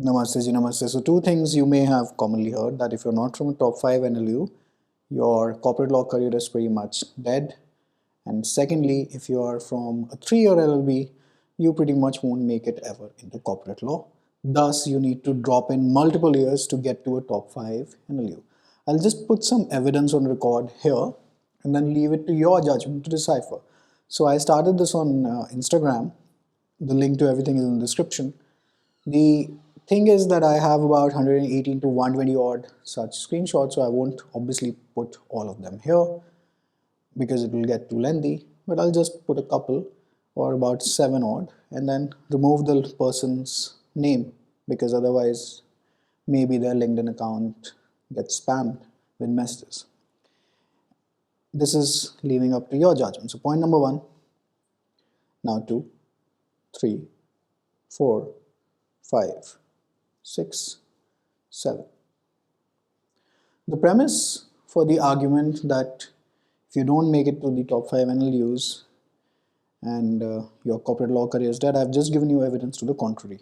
Namaste ji, namaste. So two things you may have commonly heard, that if you're not from a top 5 NLU, your corporate law career is pretty much dead. And secondly, if you are from a 3-year LLB, you pretty much won't make it ever into corporate law. Thus, you need to drop in multiple years to get to a top 5 NLU. I'll just put some evidence on record here and then leave it to your judgment to decipher. So I started this on Instagram. The link to everything is in the description. The thing is that I have about 118 to 120 odd such screenshots, so I won't obviously put all of them here because it will get too lengthy, but I'll just put a couple or about 7 odd and then remove the person's name because otherwise maybe their LinkedIn account gets spammed with messages. This is leaving up to your judgment. So point number 1, now 2, 3, 4, 5, 6, 7. The premise for the argument that if you don't make it to the top 5 NLUs and your corporate law career is dead, I've just given you evidence to the contrary.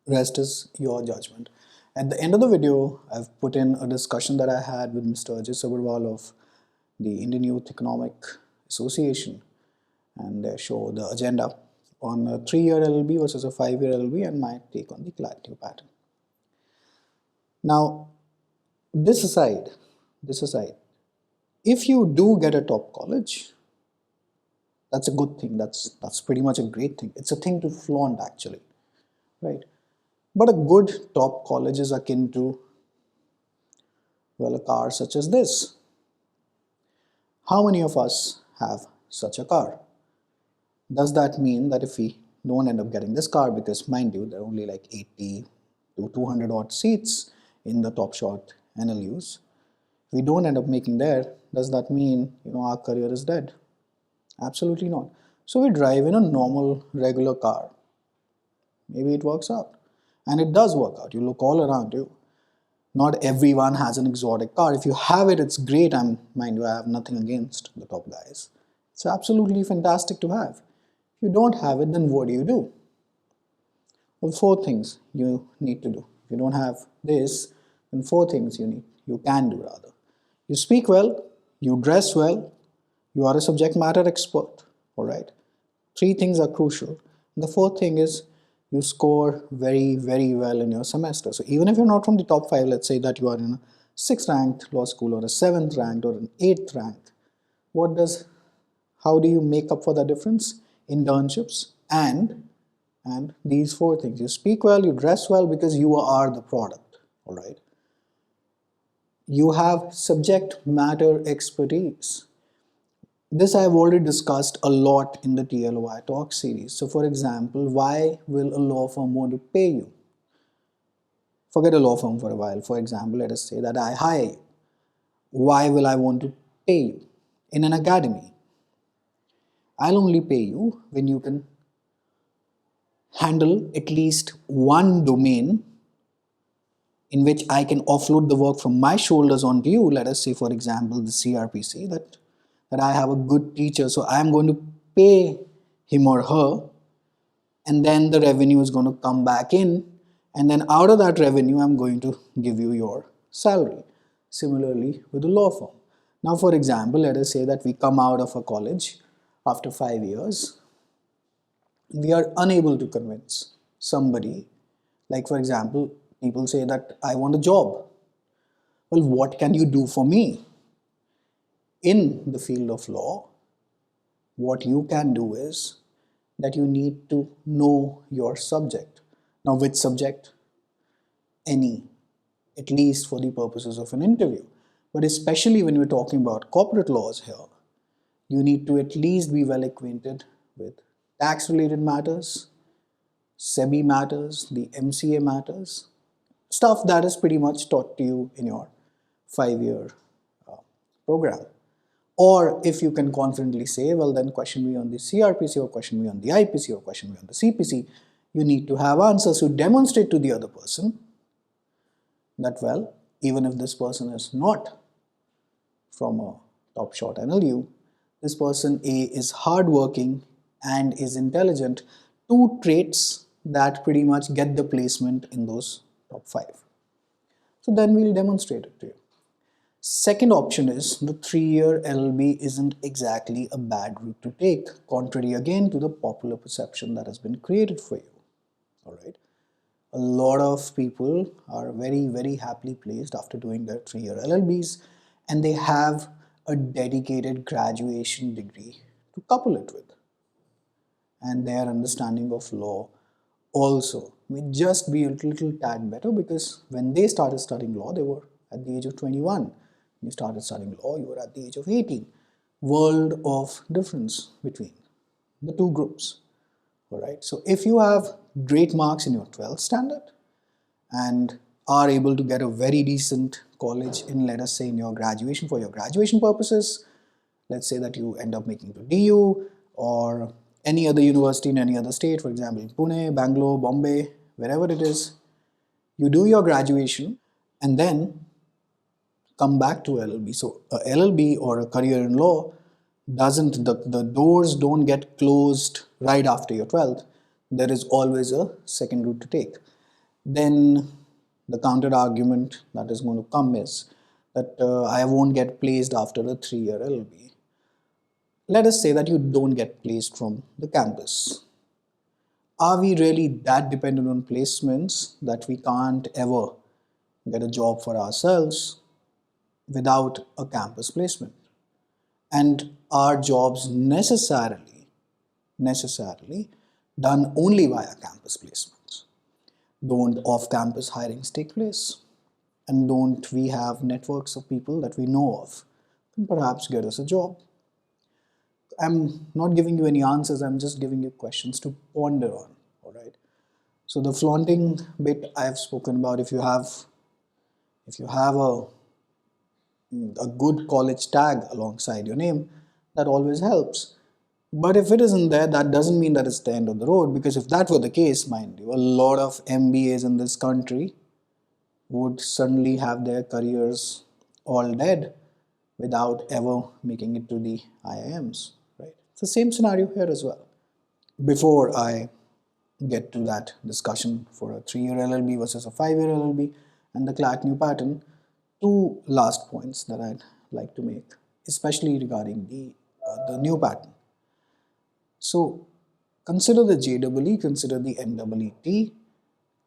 Rest is your judgment. At the end of the video, I've put in a discussion that I had with Mr. Ajay Sabharwal of the Indian Youth Economic Association, and they show the agenda on a 3-year LLB versus a 5-year LLB and my take on the collective pattern. Now, this aside, if you do get a top college, that's a good thing. That's pretty much a great thing. It's a thing to flaunt actually, right? But a good top college is akin to, well, a car such as this. How many of us have such a car? Does that mean that if we don't end up getting this car, because mind you, there are only like 80 to 200 odd seats in the top short NLUs, if we don't end up making there, does that mean our career is dead? Absolutely not. So we drive in a normal regular car. Maybe it works out. And it does work out. You look all around you. Not everyone has an exotic car. If you have it, it's great. Mind you, I have nothing against the top guys. It's absolutely fantastic to have. If you don't have it, then what do you do? Well, 4 things you need to do. If you don't have this, then 4 things you can do rather. You speak well, you dress well, you are a subject matter expert, all right? 3 things are crucial. And the 4th thing is you score very, very well in your semester. So even if you're not from the top 5, let's say that you are in a 6th ranked law school or a 7th ranked or an 8th ranked, how do you make up for the difference? Internships and these 4 things. You speak well, you dress well because you are the product, all right? You have subject matter expertise. This I have already discussed a lot in the TLOI talk series. So for example, why will a law firm want to pay you? Forget a law firm for a while. For example, let us say that I hire you. Why will I want to pay you? In an academy, I'll only pay you when you can handle at least one domain in which I can offload the work from my shoulders onto you. Let us say, for example, the CRPC, that I have a good teacher, so I'm going to pay him or her, and then the revenue is going to come back in, and then out of that revenue, I'm going to give you your salary. Similarly with a law firm. Now, for example, let us say that we come out of a college after 5 years, we are unable to convince somebody, like for example, people say that I want a job. Well, what can you do for me? In the field of law, what you can do is that you need to know your subject. Now, which subject? Any, at least for the purposes of an interview. But especially when we're talking about corporate laws here, you need to at least be well acquainted with tax-related matters, SEBI matters, the MCA matters, stuff that is pretty much taught to you in your 5-year program. Or if you can confidently say, well, then question me on the CRPC or question me on the IPC or question me on the CPC, you need to have answers to demonstrate to the other person that, well, even if this person is not from a top short NLU, this person A is hardworking and is intelligent, 2 traits that pretty much get the placement in those top 5. So then we'll demonstrate it to you. Second option is the 3-year LLB isn't exactly a bad route to take, contrary again to the popular perception that has been created for you. All right. A lot of people are very, very happily placed after doing their 3-year LLBs, and they have a dedicated graduation degree to couple it with. And their understanding of law also may just be a little tad better, because when they started studying law, they were at the age of 21. When you started studying law, you were at the age of 18. World of difference between the two groups. All right. So if you have great marks in your 12th standard and are able to get a very decent college in, let us say, in your graduation, for your graduation purposes, let's say that you end up making to DU or any other university in any other state, for example, Pune, Bangalore, Bombay, wherever it is, you do your graduation and then come back to LLB. So a LLB or a career in law doesn't, the doors don't get closed right after your 12th. There is always a second route to take. Then the counter argument that is going to come is that I won't get placed after a 3-year LLB. Let us say that you don't get placed from the campus. Are we really that dependent on placements that we can't ever get a job for ourselves without a campus placement? And are jobs necessarily done only via campus placements? Don't off-campus hirings take place? And don't we have networks of people that we know of and perhaps get us a job? I'm not giving you any answers, I'm just giving you questions to ponder on. All right. So the flaunting bit I have spoken about. If you have a good college tag alongside your name, that always helps. But if it isn't there, that doesn't mean that it's the end of the road, because if that were the case, mind you, a lot of MBAs in this country would suddenly have their careers all dead without ever making it to the IIMs, right? It's the same scenario here as well. Before I get to that discussion for a 3-year LLB versus a 5-year LLB and the CLAT new pattern, two last points that I'd like to make, especially regarding the new pattern. So consider the JEE, consider the NEET,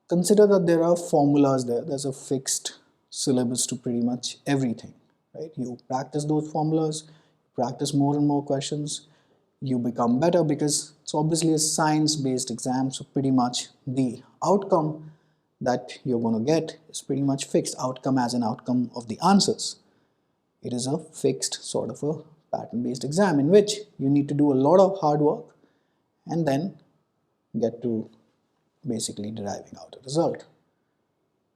consider that there are formulas there. There's a fixed syllabus to pretty much everything, right? You practice those formulas, practice more and more questions, you become better, because it's obviously a science-based exam. So pretty much the outcome that you're going to get is pretty much fixed. Outcome as an outcome of the answers. It is a fixed sort of a pattern-based exam in which you need to do a lot of hard work and then get to basically deriving out a result.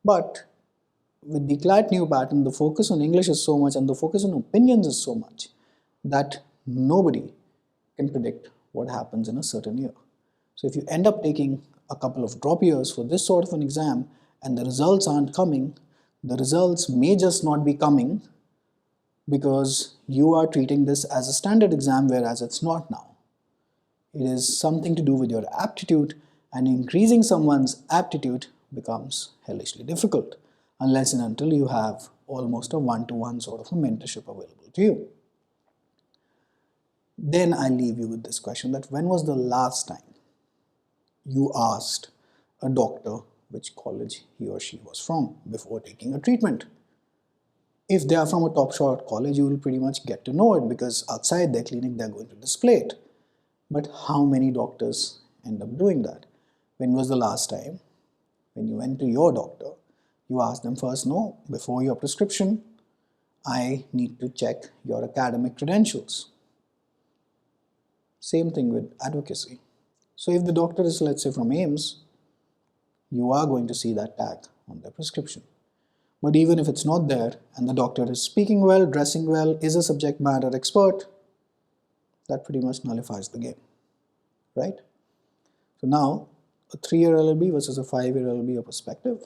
But with the CLAT new pattern, the focus on English is so much and the focus on opinions is so much that nobody can predict what happens in a certain year. So if you end up taking a couple of drop years for this sort of an exam and the results aren't coming, the results may just not be coming because you are treating this as a standard exam, whereas it's not now. It is something to do with your aptitude, and increasing someone's aptitude becomes hellishly difficult unless and until you have almost a one-to-one sort of a mentorship available to you. Then I leave you with this question, that when was the last time you asked a doctor which college he or she was from before taking a treatment? If they are from a top-shot college, you will pretty much get to know it, because outside their clinic they're going to display it. But how many doctors end up doing that? When was the last time when you went to your doctor, you asked them first, no, before your prescription, I need to check your academic credentials. Same thing with advocacy. So if the doctor is, let's say, from AIIMS, you are going to see that tag on their prescription. But even if it's not there and the doctor is speaking well, dressing well, is a subject matter expert, that pretty much nullifies the game, right? So now a 3-year LLB versus a 5-year LLB, a perspective,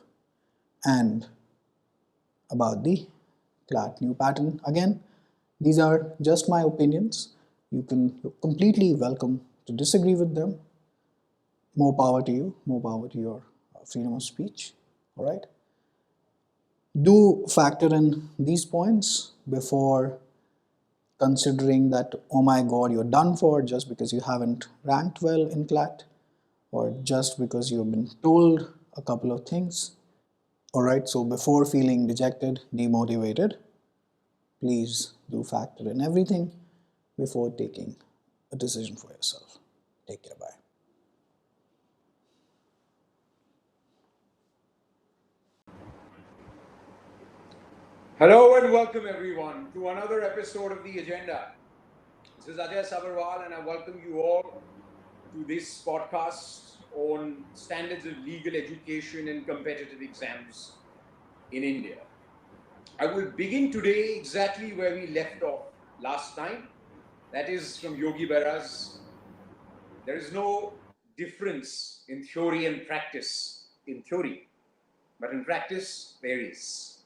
and about the CLAT new pattern. Again, these are just my opinions. You're completely welcome to disagree with them. More power to you, more power to your freedom of speech. All right. Do factor in these points before considering that, oh my god, you're done for just because you haven't ranked well in CLAT, or just because you've been told a couple of things. All right, so before feeling dejected, demotivated, please do factor in everything before taking a decision for yourself. Take care. Bye. Hello and welcome everyone to another episode of The Agenda. This is Ajay Sabarwal and I welcome you all to this podcast on standards of legal education and competitive exams in India. I will begin today exactly where we left off last time, that is from Yogi Berra's "There is no difference in theory and practice in theory, but in practice there is."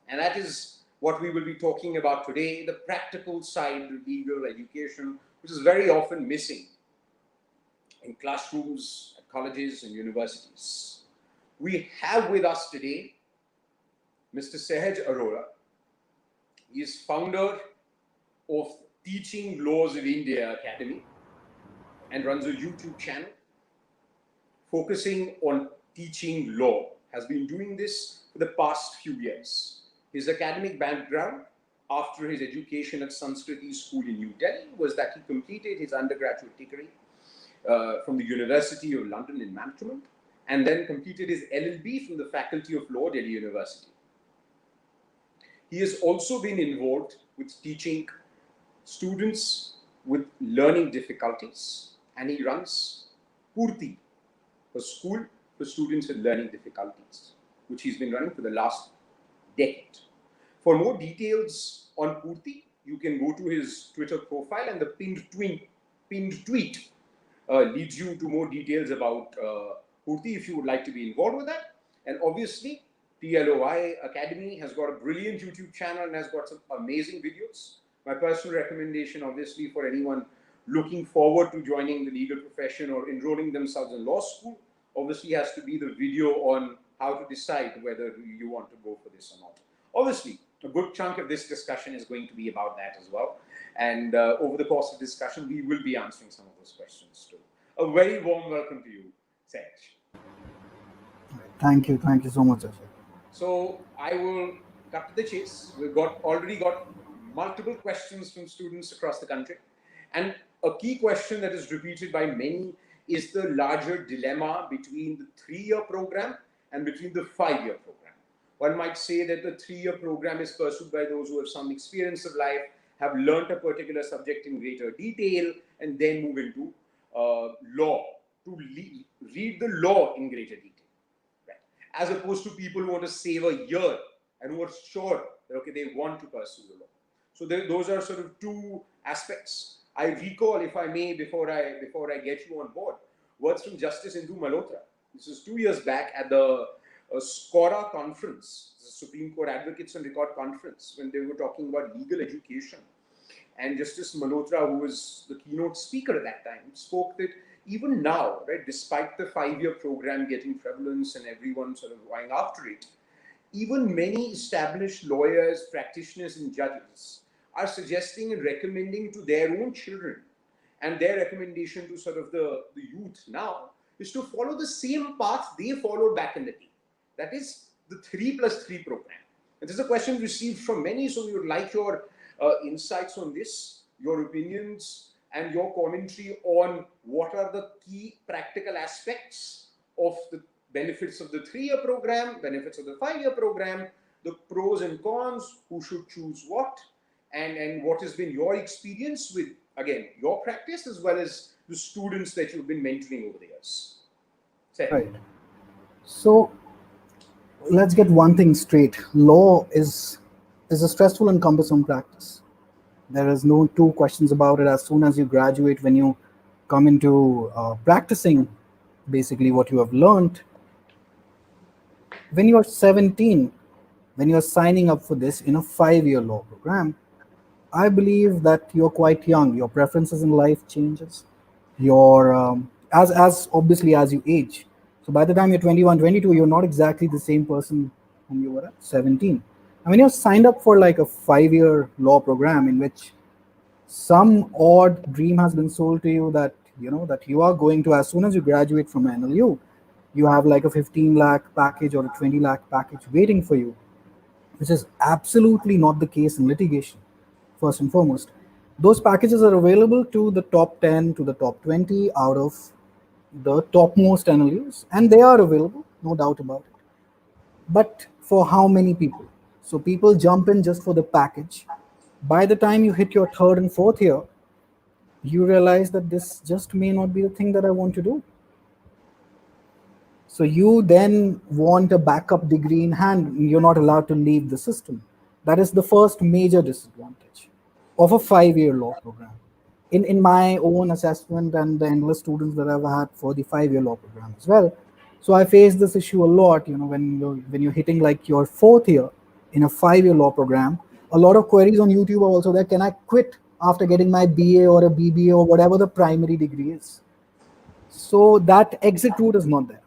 And that is what we will be talking about today, the practical side of legal education, which is very often missing in classrooms, at colleges, and universities. We have with us today Mr. Sehaj Arora. He is founder of Teaching Laws of India Academy and runs a YouTube channel focusing on teaching law. Has been doing this for the past few years. His academic background after his education at Sanskriti School in New Delhi was that he completed his undergraduate degree from the University of London in Management and then completed his LLB from the Faculty of Law, Delhi University. He has also been involved with teaching students with learning difficulties, and he runs Purti, a school for students with learning difficulties, which he's been running for the last decade. For more details on Purti, you can go to his Twitter profile, and the pinned tweet leads you to more details about Purti if you would like to be involved with that. And obviously, TLOI Academy has got a brilliant YouTube channel and has got some amazing videos. My personal recommendation, obviously, for anyone looking forward to joining the legal profession or enrolling themselves in law school, obviously has to be the video on how to decide whether you want to go for this or not. Obviously, a good chunk of this discussion is going to be about that as well. And over the course of discussion, we will be answering some of those questions too. A very warm welcome to you, Sej. Thank you. Thank you so much, Ajay. So I will cut to the chase. We've already got multiple questions from students across the country. And a key question that is repeated by many is the larger dilemma between the 3-year program and between the 5-year program. One might say that the 3-year program is pursued by those who have some experience of life, have learnt a particular subject in greater detail, and then move into law, to read the law in greater detail. As opposed to people who want to save a year and who are sure that, okay, they want to pursue the law. So those are sort of two aspects. I recall, if I may, before I get you on board, words from Justice Indu Malhotra. This was 2 years back at the SCORA conference, the Supreme Court Advocates on Record conference, when they were talking about legal education. And Justice Malhotra, who was the keynote speaker at that time, spoke that even now, right, despite the 5-year program getting prevalence and everyone sort of going after it, even many established lawyers, practitioners, and judges are suggesting and recommending to their own children, and their recommendation to sort of the youth now is to follow the same path they followed back in the day. That is the 3+3 program. And this is a question received from many, so we would like your insights on this, your opinions, and your commentary on what are the key practical aspects of the benefits of the 3-year program, benefits of the 5-year program, the pros and cons, who should choose what, and what has been your experience with, again, your practice as well as the students that you've been mentoring over the years. Right. So let's get one thing straight. Law is a stressful and cumbersome practice. There is no two questions about it. As soon as you graduate, when you come into practicing basically what you have learned, when you are 17, when you are signing up for this in a 5-year law program, I believe that you're quite young. Your preferences in life changes. Your as obviously as you age. So by the time you're 21, 22, you're not exactly the same person whom you were at 17. I mean, you're signed up for like a 5-year law program in which some odd dream has been sold to you that that you are going to, as soon as you graduate from NLU, you have like a 15 lakh package or a 20 lakh package waiting for you, which is absolutely not the case in litigation. First and foremost, those packages are available to the top 10 to the top 20 out of the topmost NLUs, and they are available, no doubt about it. But for how many people? So people jump in just for the package. By the time you hit your third and fourth year, you realize that this just may not be the thing that I want to do. So you then want a backup degree in hand. You're not allowed to leave the system. That is the first major disadvantage of a 5-year law program. In my own assessment and the endless students that I've had for the 5-year law program as well. So I face this issue a lot, when you're hitting like your fourth year in a 5-year law program, a lot of queries on YouTube are also there. Can I quit after getting my BA or a BBA or whatever the primary degree is? So that exit route is not there,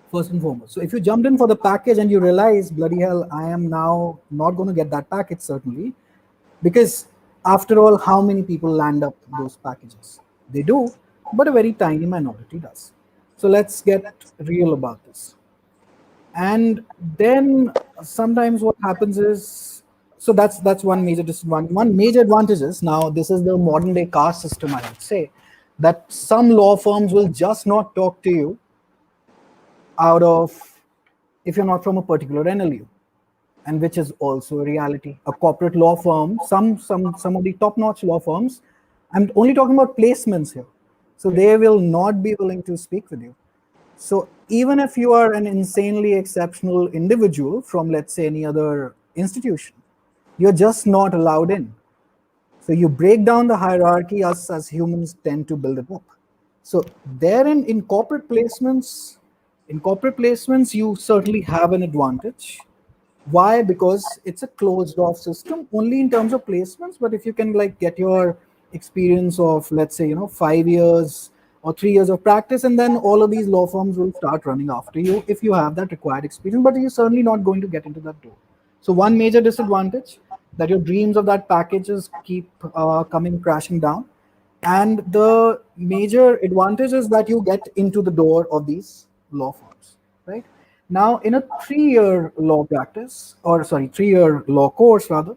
first and foremost. So if you jumped in for the package and you realize, bloody hell, I am now not going to get that package, certainly, because after all, how many people land up those packages? They do, but a very tiny minority does. So let's get real about this. And then sometimes what happens is, so that's one major disadvantage. One major advantage is, now this is the modern day caste system, I would say, that some law firms will just not talk to you out of, if you're not from a particular NLU, and which is also a reality. A corporate law firm, some of the top-notch law firms, I'm only talking about placements here, so they will not be willing to speak with you. So even if you are an insanely exceptional individual from, let's say, any other institution, you're just not allowed in. So you break down the hierarchy. Us as humans tend to build it up. So therein, in corporate placements, you certainly have an advantage. Why? Because it's a closed off system only in terms of placements. But if you can like get your experience of, let's say, 5 years or 3 years of practice, and then all of these law firms will start running after you if you have that required experience, but you're certainly not going to get into that door. So one major disadvantage, that your dreams of that packages keep coming crashing down. And the major advantage is that you get into the door of these law firms, right? Now, in a 3-year law practice, or sorry, 3-year law course rather,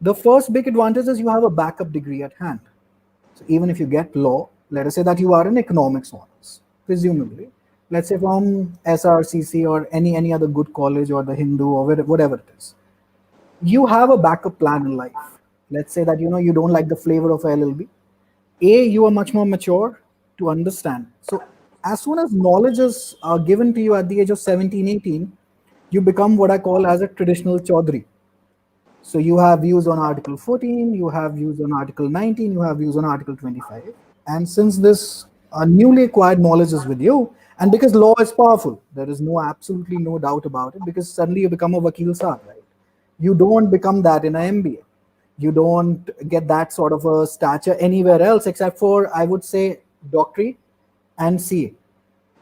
the first big advantage is you have a backup degree at hand. So even if you get law, let us say that you are in economics honors, presumably, let's say from SRCC or any other good college or the Hindu or whatever it is, you have a backup plan in life. Let's say that you don't like the flavor of LLB. You are much more mature to understand. So as soon as knowledge is given to you at the age of 17, 18, you become what I call as a traditional chaudhry. So you have views on Article 14, you have views on Article 19, you have views on Article 25. And since this newly acquired knowledge is with you, and because law is powerful, there is absolutely no doubt about it, because suddenly you become a Vakil Saab, right? You don't become that in an MBA. You don't get that sort of a stature anywhere else except for, I would say, doctorate and CA,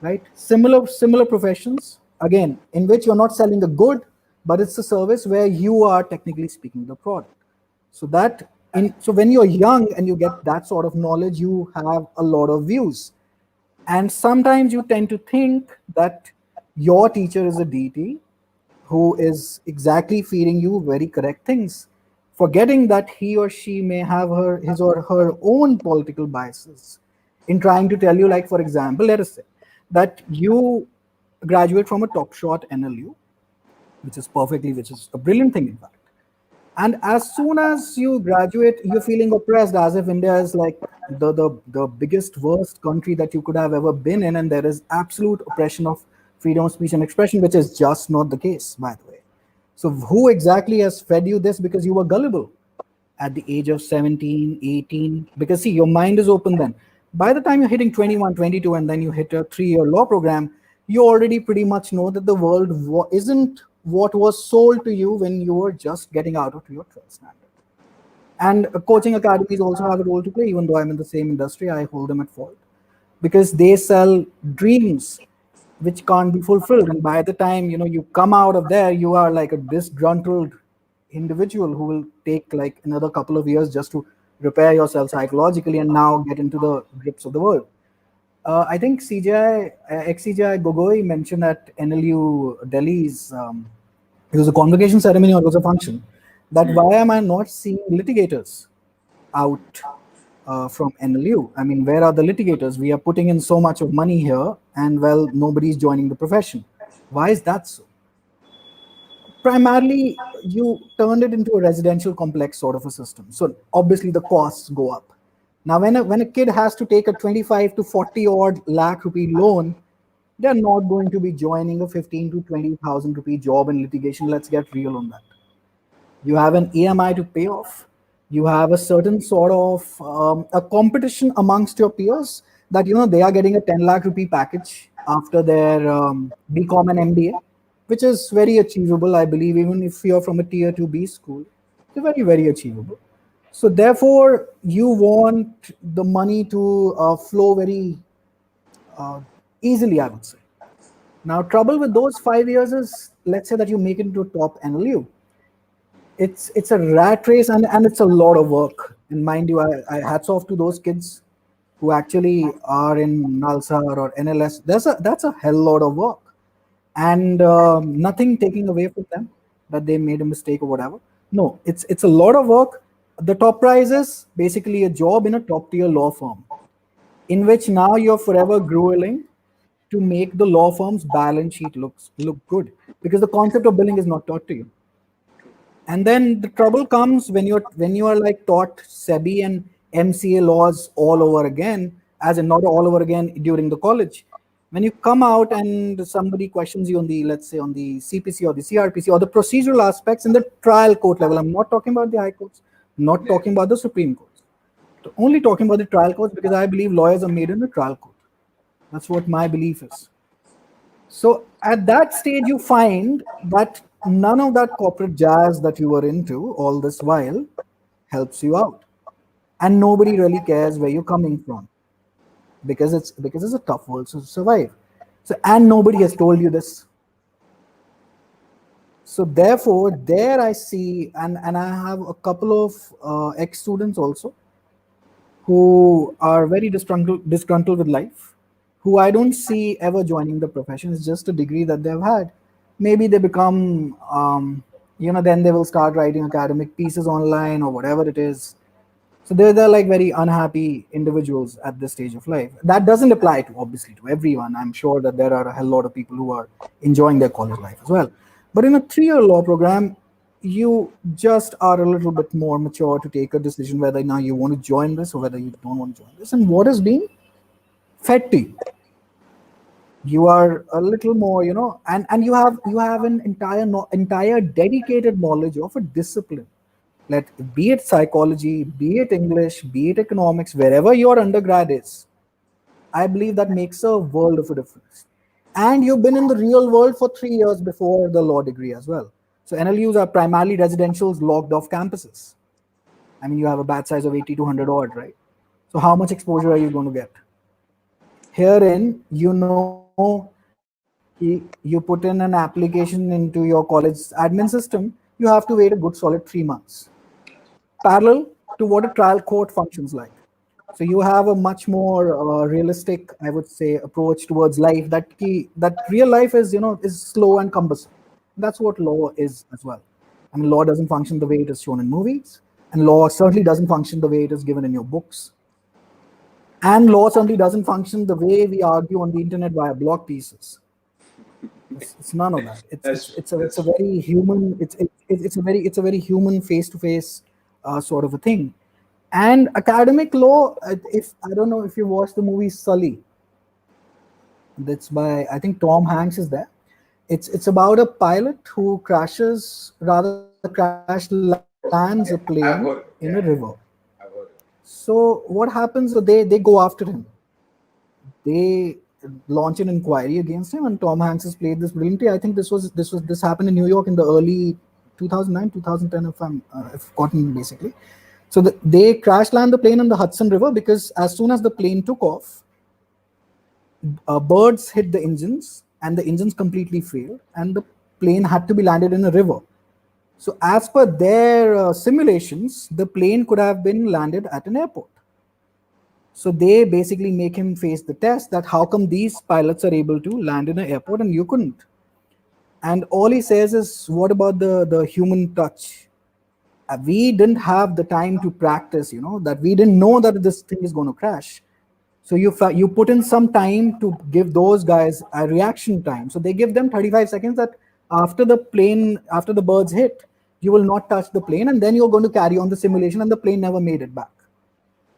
right? Similar professions, again, in which you're not selling a good, but it's a service where you are technically speaking the product. So when you're young and you get that sort of knowledge, you have a lot of views. And sometimes you tend to think that your teacher is a deity who is exactly feeding you very correct things, forgetting that he or she may have his or her own political biases in trying to tell you, like, for example, let us say that you graduate from a top shot NLU, which is a brilliant thing, in fact. And as soon as you graduate, you're feeling oppressed, as if India is like the biggest, worst country that you could have ever been in, and there is absolute oppression of freedom of speech and expression, which is just not the case, by the way. So who exactly has fed you this? Because you were gullible at the age of 17, 18. Because see, your mind is open then. By the time you're hitting 21, 22, and then you hit a 3-year law program, you already pretty much know that the world isn't what was sold to you when you were just getting out of your 12th standard. And coaching academies also have a role to play. Even though I'm in the same industry, I hold them at fault. because they sell dreams which can't be fulfilled. And by the time you come out of there, you are like a disgruntled individual who will take like another couple of years just to repair yourself psychologically and now get into the grips of the world. I think ex-CJI Gogoi mentioned at NLU Delhi's, it was a convocation ceremony or it was a function, that why am I not seeing litigators out from NLU? I mean, where are the litigators? We are putting in so much of money here, and well, nobody's joining the profession. Why is that so? Primarily, you turned it into a residential complex sort of a system. So obviously the costs go up. Now, when a kid has to take a 25 to 40 odd lakh rupee loan, they're not going to be joining a 15 to 20,000 rupee job in litigation. Let's get real on that. You have an EMI to pay off. You have a certain sort of a competition amongst your peers that they are getting a 10 lakh rupee package after their BCom and MBA, which is very achievable, I believe, even if you're from a tier 2B school. It's very, very achievable. So therefore, you want the money to flow very easily, I would say. Now, trouble with those 5 years is, let's say that you make it into a top NLU. It's a rat race, and it's a lot of work. And mind you, I hats off to those kids who actually are in Nalsar or NLS. That's a hell lot of work, and nothing taking away from them that they made a mistake or whatever. No, it's a lot of work. The top prize is basically a job in a top tier law firm, in which now you're forever grueling to make the law firm's balance sheet look good, because the concept of billing is not taught to you. And then the trouble comes when you are like taught SEBI and MCA laws all over again, as in not all over again during the college. When you come out and somebody questions you on the, let's say, on the CPC or the CRPC or the procedural aspects in the trial court level, I'm not talking about the high courts, not talking about the Supreme Courts, only talking about the trial courts, because I believe lawyers are made in the trial court. That's what my belief is. So at that stage, you find that none of that corporate jazz that you were into all this while helps you out, and nobody really cares where you're coming from, because it's a tough world to survive. So, and nobody has told you this. So therefore, there I see, and I have a couple of ex-students also who are very disgruntled with life, who I don't see ever joining the profession. It's just a degree that they've had. Maybe they become, then they will start writing academic pieces online or whatever it is. So they're like very unhappy individuals at this stage of life. That doesn't apply to, obviously, to everyone. I'm sure that there are a hell lot of people who are enjoying their college life as well. But in a 3-year law program, you just are a little bit more mature to take a decision whether now you want to join this or whether you don't want to join this. And what is being fed to you, you are a little more, and you have an entire dedicated knowledge of a discipline. Be it psychology, be it English, be it economics, wherever your undergrad is, I believe that makes a world of a difference. And you've been in the real world for 3 years before the law degree as well. So NLUs are primarily residentials, locked off campuses. I mean, you have a batch size of 80 to 100 odd, right? So how much exposure are you going to get? Herein, you put in an application into your college admin system, you have to wait a good solid 3 months. Parallel to what a trial court functions like. So you have a much more realistic, I would say, approach towards life. That real life is, is slow and cumbersome. That's what law is as well. I mean, law doesn't function the way it is shown in movies, and law certainly doesn't function the way it is given in your books. And law certainly doesn't function the way we argue on the internet via blog pieces. It's none of that. It's a very human. It's a very human face-to-face sort of a thing. And academic law, if I don't know if you watched the movie Sully, that's by, I think Tom Hanks is there. It's about a pilot who crash lands a plane in a river. So what happens? So they go after him. They launch an inquiry against him, and Tom Hanks has played this brilliantly. I think this happened in New York in the early 2009, 2010, if I'm forgotten basically. So they crash land the plane in the Hudson River, because as soon as the plane took off, birds hit the engines and the engines completely failed and the plane had to be landed in a river. So as per their simulations, the plane could have been landed at an airport. So they basically make him face the test that how come these pilots are able to land in an airport and you couldn't. And all he says is, what about the human touch? We didn't have the time to practice, that we didn't know that this thing is going to crash. So you put in some time to give those guys a reaction time. So they give them 35 seconds that after the birds hit, you will not touch the plane, and then you're going to carry on the simulation, and the plane never made it back.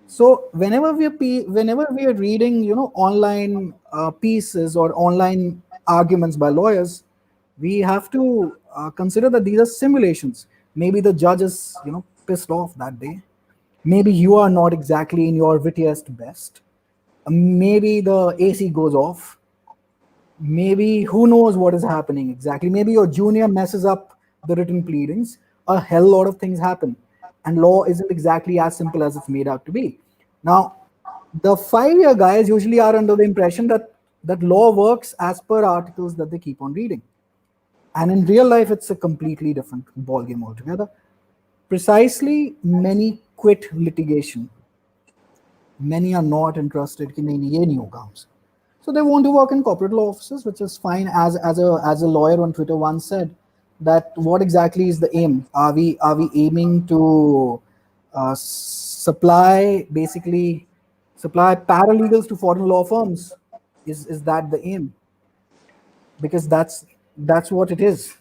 So whenever we are reading, online pieces or online arguments by lawyers, we have to consider that these are simulations. Maybe the judge is, pissed off that day. Maybe you are not exactly in your wittiest best. Maybe the AC goes off. Maybe who knows what is happening exactly. Maybe your junior messes up the written pleadings. A hell lot of things happen, and law isn't exactly as simple as it's made out to be. Now, the 5 year guys usually are under the impression that law works as per articles that they keep on reading, and in real life, it's a completely different ballgame altogether. Precisely, many quit litigation. Many are not interested in any new hoगा. So they want to work in corporate law offices, which is fine. As a lawyer on Twitter once said, that what exactly is the aim? Are we aiming to supply paralegals to foreign law firms? Is that the aim? Because that's what it is,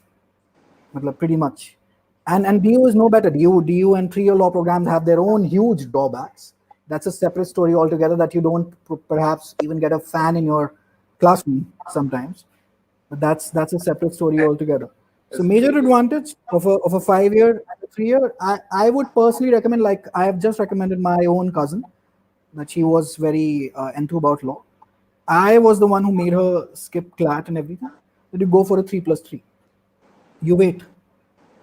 pretty much. And DU is no better. DU and 3 year law programs have their own huge drawbacks. That's a separate story altogether, that you don't perhaps even get a fan in your classroom sometimes. But that's a separate story altogether. So major advantage of a 5 year and a 3 year, I would personally recommend, like I have just recommended my own cousin, that she was very enthused about law. I was the one who made her skip CLAT and everything. That you go for a 3+3. You wait,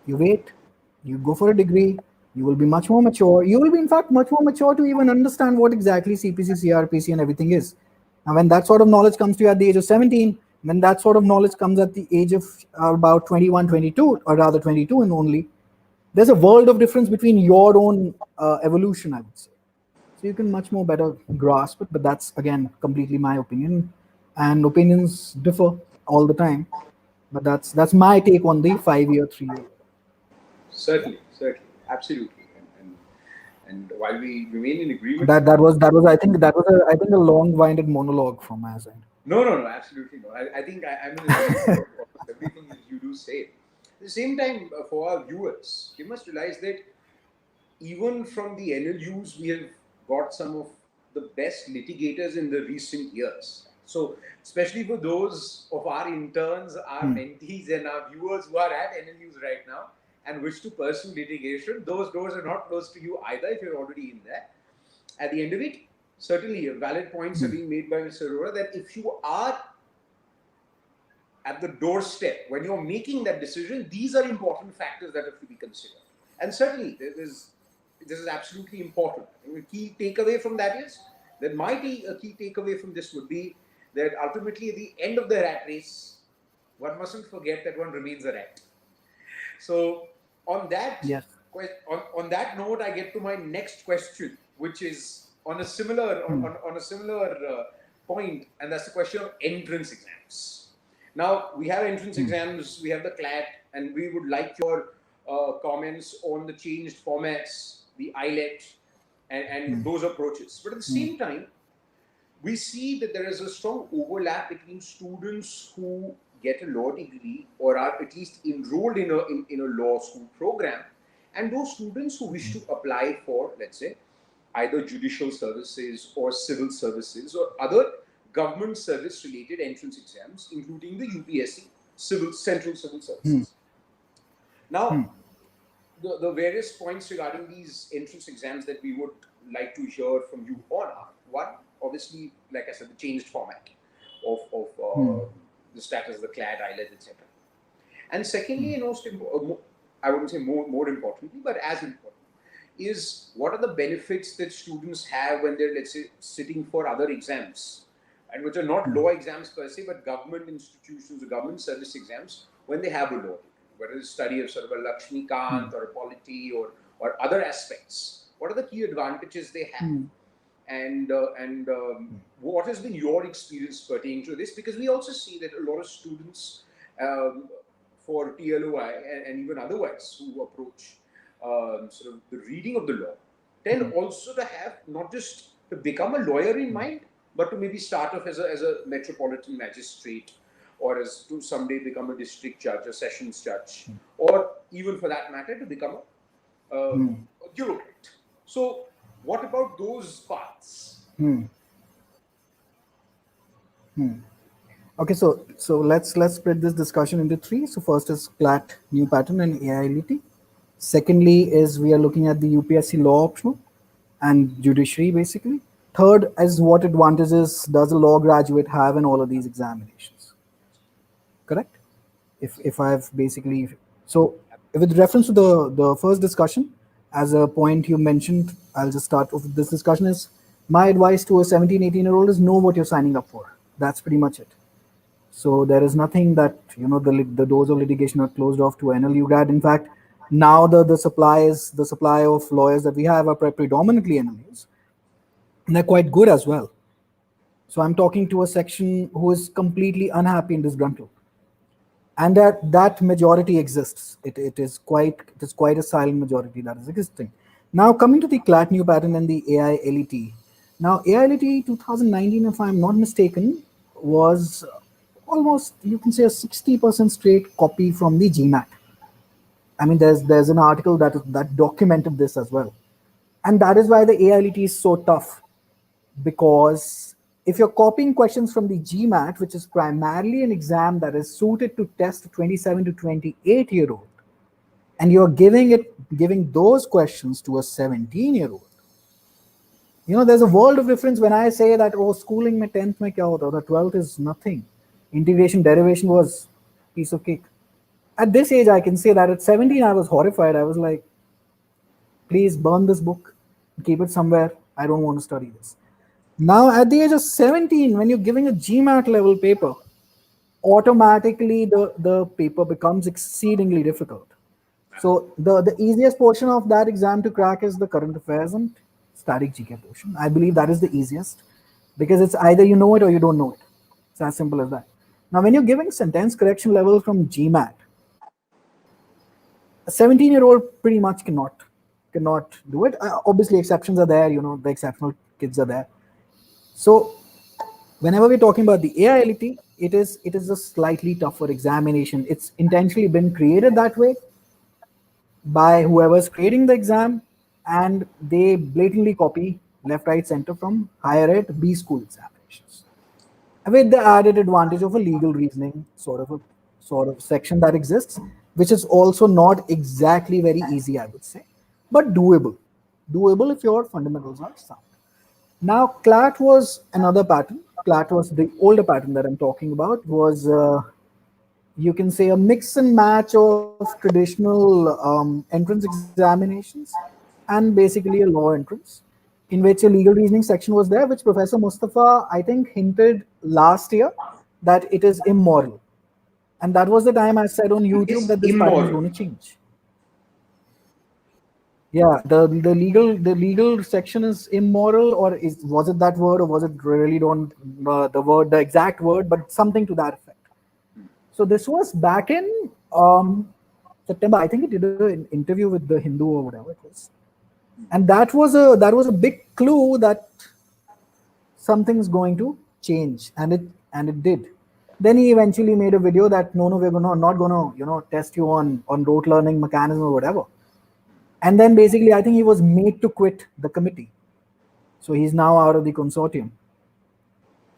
you go for a degree, you will be much more mature. You will be, in fact, much more mature to even understand what exactly CPC, CRPC, and everything is. And when that sort of knowledge comes to you at the age of 17, when that sort of knowledge comes at the age of about 21, 22, or rather 22 and only, there's a world of difference between your own evolution, I would say. So you can much more better grasp it, but that's again completely my opinion, and opinions differ all the time. But that's my take on the 5 year, 3 year. Certainly, absolutely. And while we remain in agreement, That was I think a long-winded monologue from my side. No, absolutely no. I think I'm in agreement with everything that you do say. At the same time, for our viewers, you must realize that even from the NLUs, we have got some of the best litigators in the recent years. So, especially for those of our interns, our mentees, and our viewers who are at NLUs right now and wish to pursue litigation, those doors are not closed to you either if you're already in there. At the end of it, certainly valid points are being made by Mr. Arora that if you are at the doorstep when you're making that decision, these are important factors that have to be considered. And certainly, this is absolutely important. The key takeaway from that is that a key takeaway from this would be that ultimately, at the end of the rat race, one mustn't forget that one remains a rat. So, on that, yes. on that note, I get to my next question, which is on a similar point, and that's the question of entrance exams. Now, we have entrance exams, we have the CLAT, and we would like your comments on the changed formats, the IELTS, and those approaches. But at the same time, we see that there is a strong overlap between students who get a law degree or are at least enrolled in a law school program, and those students who wish to apply for, let's say, either judicial services or civil services or other government service related entrance exams, including the UPSC Central Civil Services. Now, the various points regarding these entrance exams that we would like to hear from you on are: one, obviously, like I said, the changed format of the status, the CLAT, IELTS, etc. And secondly, I wouldn't say more importantly, but as important, is what are the benefits that students have when they're, let's say, sitting for other exams, and which are not law exams per se, but government institutions or government service exams when they have a law degree, whether it's study of sort of a Lakshmi Kant or a polity or other aspects. What are the key advantages they have? And what has been your experience pertaining to this? Because we also see that a lot of students for TLOI and even otherwise who approach sort of the reading of the law tend also to have not just to become a lawyer in mind, but to maybe start off as a metropolitan magistrate, or as to someday become a district judge, a sessions judge, or even for that matter to become a bureaucrat. So, what about those paths? Okay, so let's split this discussion into three. So first is CLAT new pattern and AILT. Secondly is we are looking at the UPSC law optional and judiciary basically. Third is what advantages does a law graduate have in all of these examinations? Correct? If I've basically so with reference to the first discussion, as a point you mentioned, I'll just start off with this discussion is my advice to a 17-18-year-old is know what you're signing up for. That's pretty much it. So there is nothing that the doors of litigation are closed off to NLU grad. In fact, now the supply of lawyers that we have are predominantly NLUs, and they're quite good as well. So I'm talking to a section who is completely unhappy and disgruntled, and that majority exists. It is quite a silent majority that is existing. Now coming to the CLAT new pattern and the AILET. Now AILET 2019, if I'm not mistaken, was almost you can say a 60% straight copy from the GMAT. I mean, there's an article that documented this as well, and that is why the AILET is so tough, because if you're copying questions from the GMAT, which is primarily an exam that is suited to test a 27 to 28-year-old, and you're giving those questions to a 17-year-old, there's a world of difference. When I say that, oh, schooling mein 10th mein kya hota tha, 12th is nothing. Integration, derivation was piece of cake. At this age, I can say that at 17, I was horrified. I was like, please burn this book, keep it somewhere. I don't want to study this. Now, at the age of 17, when you're giving a GMAT level paper, automatically the paper becomes exceedingly difficult. So the easiest portion of that exam to crack is the current affairs and static GK portion. I believe that is the easiest, because it's either you know it or you don't know it. It's as simple as that. Now, when you're giving sentence correction level from GMAT, a 17-year-old pretty much cannot do it. Obviously, exceptions are there. The exceptional kids are there. So whenever we're talking about the AILET, it is a slightly tougher examination. It's intentionally been created that way by whoever's creating the exam, and they blatantly copy left, right, center from higher ed B school examinations, with the added advantage of a legal reasoning sort of section that exists, which is also not exactly very easy, I would say, but doable if your fundamentals are sound. Now, CLAT was another pattern. CLAT was the older pattern that I'm talking about. Was you can say a mix and match of traditional entrance examinations and basically a law entrance, in which a legal reasoning section was there, which Professor Mustafa, I think, hinted last year that it is immoral. And that was the time I said on YouTube that this pattern is going to change. Yeah, the legal section is immoral, or was it that word, or was it really don't the exact word, but something to that effect. So this was back in September. I think it did an interview with the Hindu or whatever it was, and that was a big clue that something's going to change, and it did. Then he eventually made a video that no, we're not gonna test you on rote learning mechanism or whatever. And then basically, I think he was made to quit the committee. So he's now out of the consortium.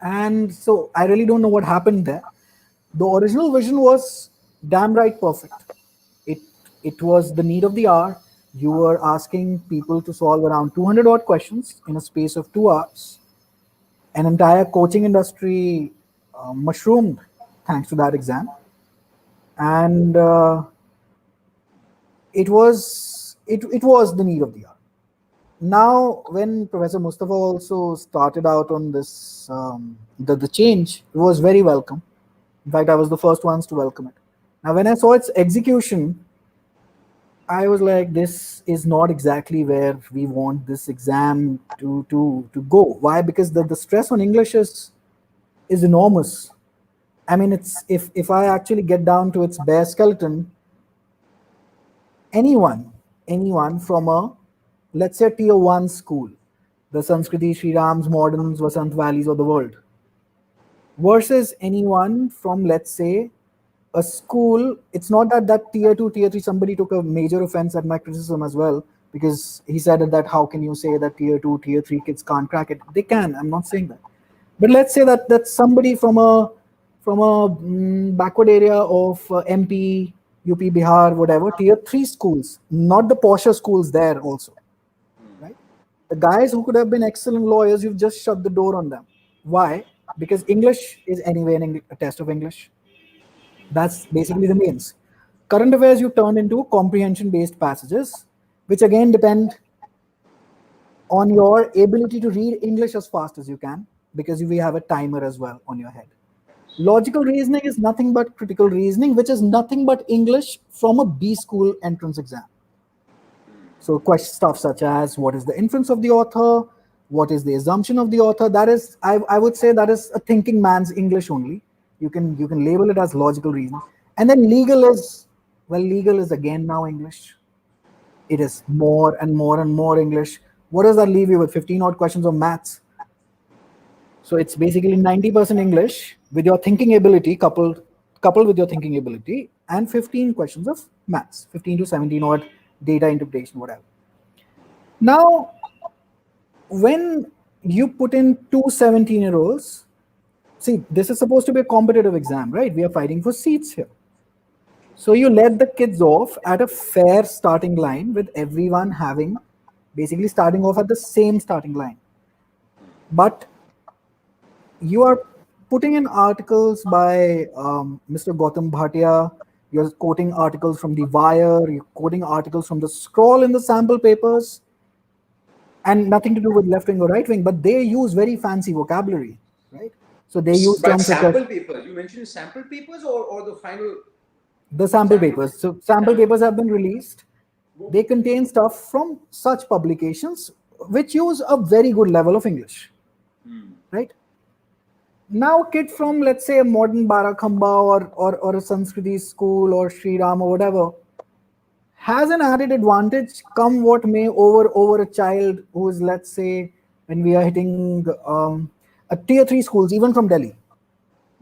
And so I really don't know what happened there. The original vision was damn right perfect. It was the need of the hour. You were asking people to solve around 200 odd questions in a space of 2 hours. An entire coaching industry mushroomed thanks to that exam. And it was the need of the hour. Now, when Professor Mustafa also started out on this, the change was very welcome. In fact, I was the first ones to welcome it. Now, when I saw its execution, I was like, this is not exactly where we want this exam to go. Why? Because the stress on English is enormous. I mean, it's if I actually get down to its bare skeleton, anyone from a, let's say, tier one school, the Sanskriti, Sri Rams, Moderns, Vasant Valleys of the world, versus anyone from, let's say, a school. It's not that tier two, tier three, somebody took a major offense at my criticism as well, because he said that how can you say that tier two, tier three kids can't crack it? They can. I'm not saying that. But let's say that somebody from a backward area of MP, UP, Bihar, whatever, tier three schools, not the posher schools there also, right? The guys who could have been excellent lawyers, you've just shut the door on them. Why? Because English is anyway a test of English. That's basically the means. Current affairs you turn into comprehension-based passages, which again depend on your ability to read English as fast as you can, because we have a timer as well on your head. Logical reasoning is nothing but critical reasoning, which is nothing but English from a B school entrance exam. So question stuff such as what is the inference of the author, what is the assumption of the author. That is, I would say that is a thinking man's English only. You can label it as logical reasoning. And then legal is, well, legal is again now English. It is more and more and more English. What does that leave you with? 15 odd questions of maths. So it's basically 90% English with your thinking ability coupled with your thinking ability, and 15 questions of maths, 15 to 17 odd data interpretation, whatever. Now, when you put in two 17-year-olds, see, this is supposed to be a competitive exam, right? We are fighting for seats here. So you let the kids off at a fair starting line with everyone having basically starting off at the same starting line. But you are putting in articles by Mr. Gautam Bhatia, you're quoting articles from The Wire, you're quoting articles from the Scroll in the sample papers, and nothing to do with left wing or right wing, but they use very fancy vocabulary, right? So they use By terms such as sample papers. You mentioned sample papers or the final. the sample papers. So sample papers have been released. They contain stuff from such publications which use a very good level of English, right? Now, a kid from, let's say, a modern Barakhamba or a Sanskriti school or Sri Ram or whatever has an added advantage, come what may, over a child who is, let's say, when we are hitting a tier three schools, even from Delhi.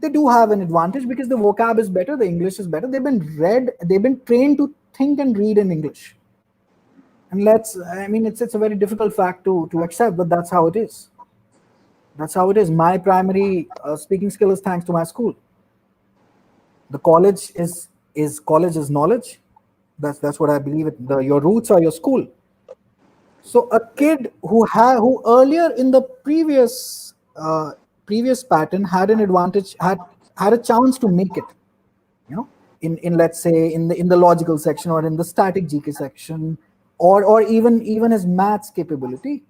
They do have an advantage because the vocab is better, the English is better. They've been trained to think and read in English. And it's a very difficult fact to accept, but that's how it is. That's how it is. My primary speaking skill is thanks to my school. The college is knowledge. That's what I believe. Your roots are your school. So a kid who earlier in the previous pattern had an advantage, had a chance to make it, in let's say in the logical section or in the static GK section, or even his maths capability,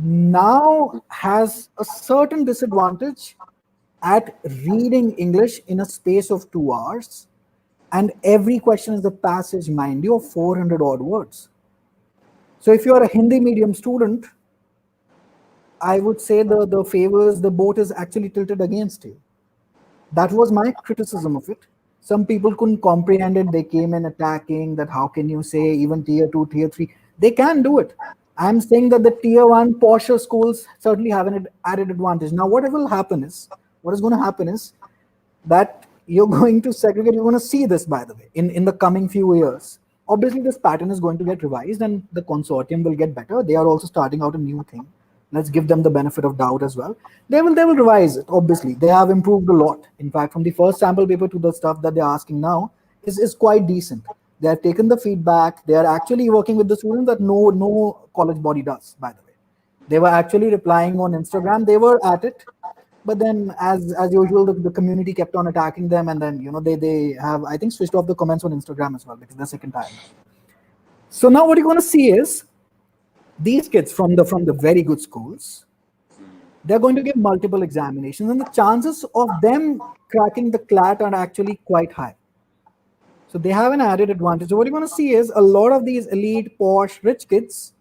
now has a certain disadvantage at reading English in a space of 2 hours, and every question is a passage, mind you, of 400 odd words. So if you're a Hindi medium student, I would say the boat is actually tilted against you. That was my criticism of it. Some people couldn't comprehend it. They came in attacking that how can you say even tier 2, tier 3? They can do it. I'm saying that the tier 1 posher schools certainly have an added advantage. Now, what is going to happen is that you're going to segregate. You're going to see this, by the way, in the coming few years. Obviously, this pattern is going to get revised and the consortium will get better. They are also starting out a new thing. Let's give them the benefit of doubt as well. They will revise it. Obviously, they have improved a lot. In fact, from the first sample paper to the stuff that they're asking now is quite decent. They have taken the feedback. They are actually working with the students that no college body does, by the way. They were actually replying on Instagram. They were at it. But then, as usual, the community kept on attacking them, and then they have, I think, switched off the comments on Instagram as well because the second time. So now what you're going to see is These kids from the very good schools, they're going to give multiple examinations, and the chances of them cracking the CLAT are actually quite high. So they have an added advantage. So what you're going to see is a lot of these elite, posh, rich kids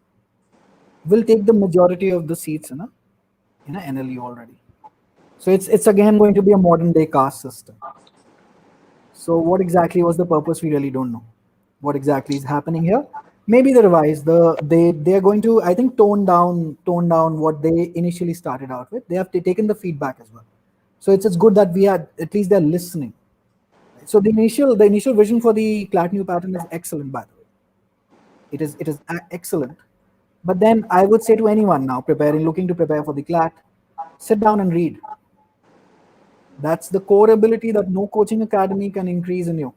will take the majority of the seats in a NLU already. So it's again going to be a modern day caste system. So what exactly was the purpose? We really don't know. What exactly is happening here? Maybe they revise they're going to, I think, tone down what they initially started out with. They have taken the feedback as well. So it's good that we are, at least they're listening. So the initial vision for the CLAT new pattern is excellent, by the way. It is excellent. But then I would say to anyone now looking to prepare for the CLAT, sit down and read. That's the core ability that no coaching academy can increase in you.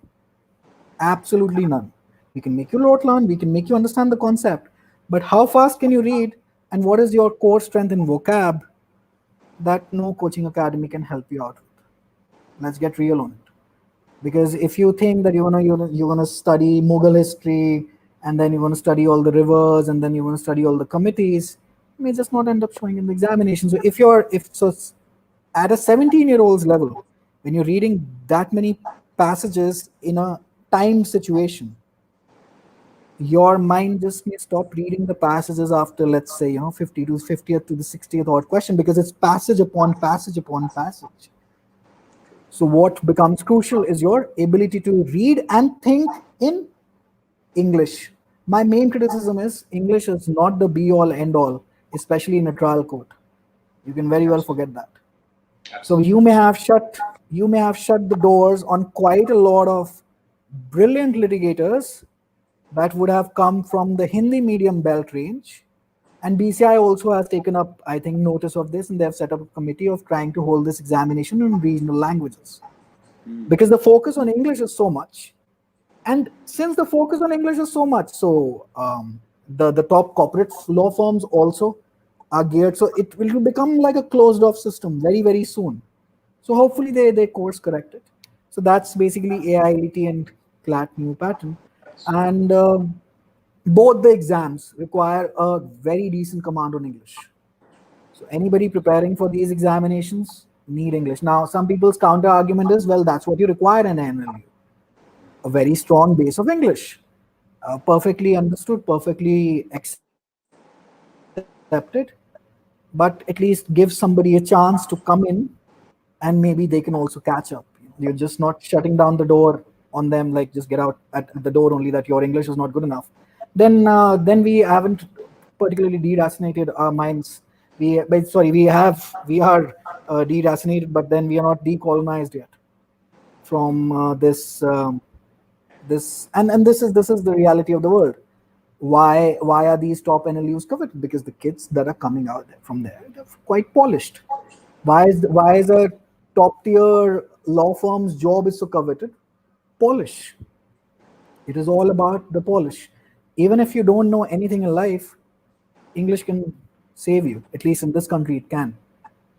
Absolutely none. We can make you rote learn, we can make you understand the concept, but how fast can you read and what is your core strength in vocab, that no coaching academy can help you out with. Let's get real on it. Because if you think that you're gonna study Mughal history and then you're gonna study all the rivers and then you're gonna study all the committees, you may just not end up showing in the examination. So at a 17-year-old's level, when you're reading that many passages in a time situation, your mind just may stop reading the passages after, let's say, 50 to 50th to the 60th odd question, because it's passage upon passage upon passage. So what becomes crucial is your ability to read and think in English. My main criticism is English is not the be all end all, especially in a trial court. You can very well forget that. So you may have shut the doors on quite a lot of brilliant litigators that would have come from the Hindi medium belt range. And BCI also has taken up, I think, notice of this, and they have set up a committee of trying to hold this examination in regional languages. Because the focus on English is so much. And since the focus on English is so much, so the top corporate law firms also are geared. So it will become like a closed off system very, very soon. So hopefully they course correct it. So that's basically AILT and CLAT new pattern. And both the exams require a very decent command on English. So anybody preparing for these examinations need English. Now, some people's counter argument is, well, that's what you require in NLU. A very strong base of English, perfectly understood, perfectly accepted, but at least give somebody a chance to come in and maybe they can also catch up. You're just not shutting down the door on them, like just get out at the door only that your English is not good enough. Then we haven't particularly deracinated our minds. We are deracinated, but then we are not decolonized yet from this. And this is the reality of the world. Why are these top NLUs coveted? Because the kids that are coming out from there, they're quite polished. Why is a top tier law firm's job is so coveted? Polish. It is all about the polish. Even if you don't know anything in life, English can save you. At least in this country, it can.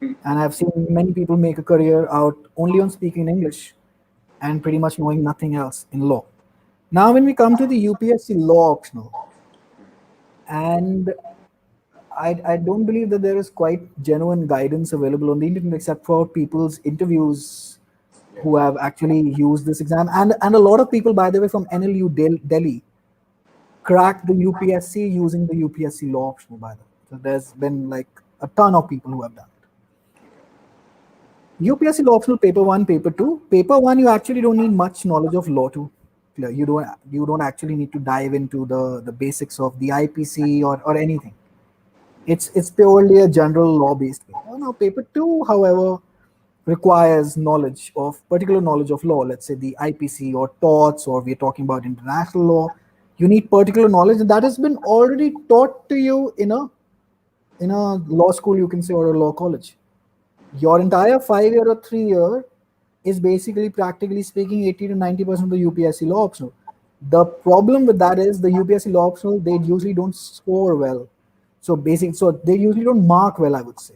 And I've seen many people make a career out only on speaking English and pretty much knowing nothing else in law. Now, when we come to the UPSC law optional, and I don't believe that there is quite genuine guidance available on the internet except for people's interviews who have actually used this exam. And a lot of people, by the way, from NLU Delhi cracked the UPSC using the UPSC law optional, by the way. So there's been like a ton of people who have done it. UPSC law optional paper 1, paper 2. Paper 1, you actually don't need much knowledge of law to clear. You don't actually need to dive into the basics of the IPC or anything. It's purely a general law based paper. Now paper 2, however, requires particular knowledge of law. Let's say the IPC or torts, or we're talking about international law. You need particular knowledge, and that has been already taught to you in a law school, you can say, or a law college. Your entire 5-year or 3-year is basically, practically speaking, 80 to 90% of the UPSC law optional. The problem with that is the UPSC law optional, they usually don't score well. So they usually don't mark well, I would say.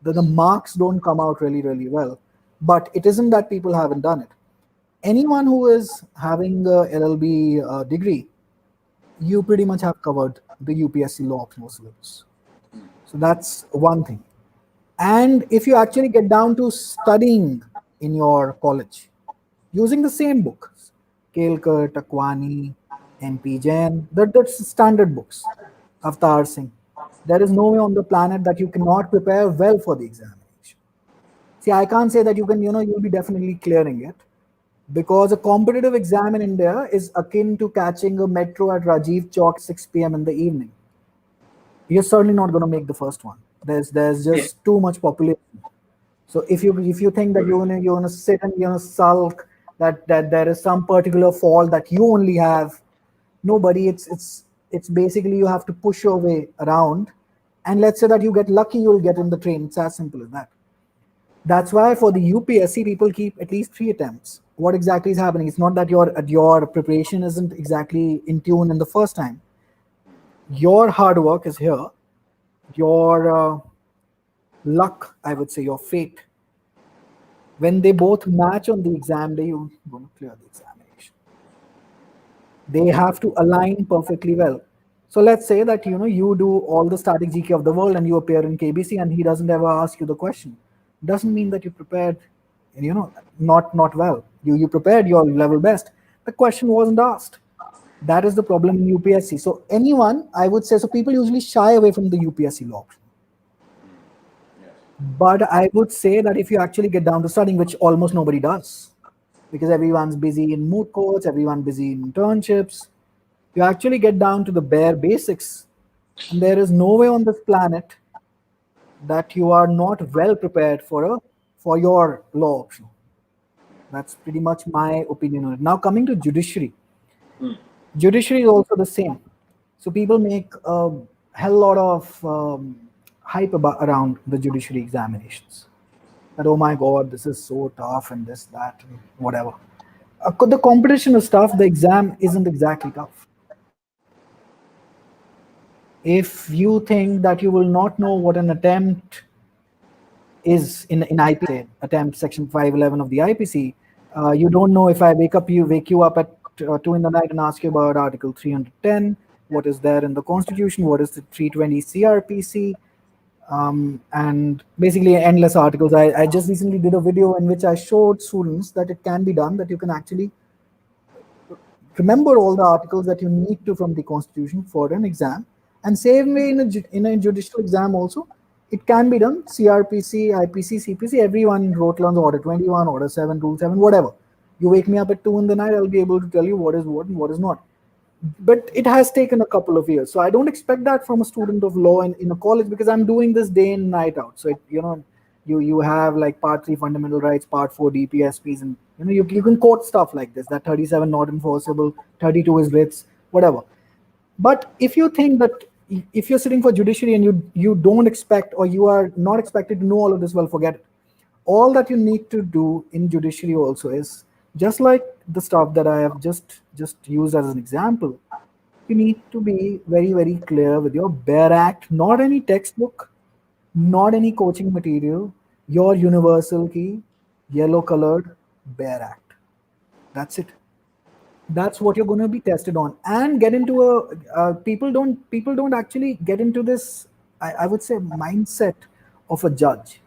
The marks don't come out really, really well. But it isn't that people haven't done it. Anyone who is having a LLB degree, you pretty much have covered the UPSC law optional syllabus. So that's one thing. And if you actually get down to studying in your college using the same books, Kelkar, Takwani, MP Jain, that's standard books, Avtar Singh, there is no way on the planet that you cannot prepare well for the examination. See, I can't say that you can, you'll be definitely clearing it, because a competitive exam in India is akin to catching a metro at Rajiv Chowk 6 p.m. in the evening. You're certainly not going to make the first one. There's just too much population. So if you think that you're gonna sit and sulk that there is some particular fault that you only have, nobody. It's basically you have to push your way around, and let's say that you get lucky, you'll get in the train. It's as simple as that. That's why for the UPSC, people keep at least 3 attempts. What exactly is happening? It's not that your preparation isn't exactly in tune in the first time. Your hard work is here. Your luck, I would say, your fate. When they both match on the exam day, you're going to clear the examination. They have to align perfectly well. So let's say that you do all the static GK of the world and you appear in KBC and he doesn't ever ask you the question. Doesn't mean that you prepared, not well. You prepared your level best. The question wasn't asked. That is the problem in UPSC. So anyone, I would say, so people usually shy away from the UPSC law option. But I would say that if you actually get down to studying, which almost nobody does, because everyone's busy in moot courts, everyone's busy in internships, you actually get down to the bare basics, and there is no way on this planet that you are not well prepared for your law option. That's pretty much my opinion on it. Now coming to judiciary. Judiciary is also the same. So people make a hell lot of hype around the judiciary examinations. That, oh my God, this is so tough and this, that, and whatever. The competition is tough. The exam isn't exactly tough. If you think that you will not know what an attempt is in IPC, attempt section 511 of the IPC, you don't know if I wake you up at 2 in the night and ask you about Article 310, what is there in the Constitution, what is the 320 CRPC, and basically endless articles. I just recently did a video in which I showed students that it can be done, that you can actually remember all the articles that you need to from the Constitution for an exam. And same way in a judicial exam also, it can be done. CRPC, IPC, CPC, everyone wrote learns Order 21, Order 7, Rule 7, whatever. You wake me up at 2 in the night, I'll be able to tell you what is what and what is not. But it has taken a couple of years. So I don't expect that from a student of law in a college, because I'm doing this day in, night out. So, you have like Part 3 fundamental rights, Part 4 DPSPs, and you can quote stuff like this, that 37 not enforceable, 32 is writs, whatever. But if you think that if you're sitting for judiciary and you don't expect, or you are not expected to know all of this, well, forget it. All that you need to do in judiciary also is, just like the stuff that I have just used as an example, you need to be very, very clear with your bare act, not any textbook, not any coaching material, your universal key, yellow colored bare act. That's it. That's what you're going to be tested on, and get into people don't actually get into this, I would say, mindset of a judge.